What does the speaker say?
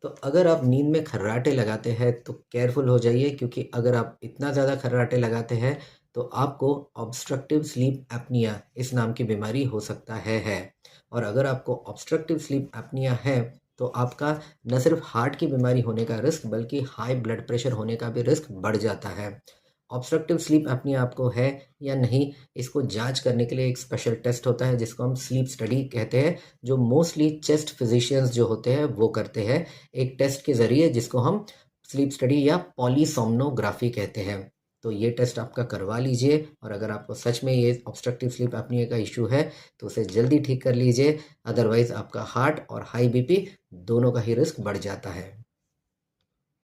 तो अगर आप नींद में खर्राटे लगाते हैं तो केयरफुल हो जाइए, क्योंकि अगर आप इतना ज़्यादा खर्राटे लगाते हैं तो आपको ऑब्स्ट्रक्टिव स्लीप एपनिया इस नाम की बीमारी हो सकता है। और अगर आपको ऑब्स्ट्रक्टिव स्लीप एपनिया है तो आपका न सिर्फ हार्ट की बीमारी होने का रिस्क बल्कि हाई ब्लड प्रेशर होने का भी रिस्क बढ़ जाता है। ऑब्स्ट्रक्टिव स्लीप एपनिया आपको है या नहीं, इसको जांच करने के लिए एक स्पेशल टेस्ट होता है जिसको हम स्लीप स्टडी कहते हैं, जो मोस्टली चेस्ट फिजिशियंस जो होते हैं वो करते हैं एक टेस्ट के ज़रिए, जिसको हम स्लीप स्टडी या पॉलीसोम्नोग्राफी कहते हैं। तो ये टेस्ट आपका करवा लीजिए, और अगर आपको सच में ये ऑब्स्ट्रक्टिव स्लीप एपनिया का इशू है तो उसे जल्दी ठीक कर लीजिए, अदरवाइज़ आपका हार्ट और हाई बीपी दोनों का ही रिस्क बढ़ जाता है।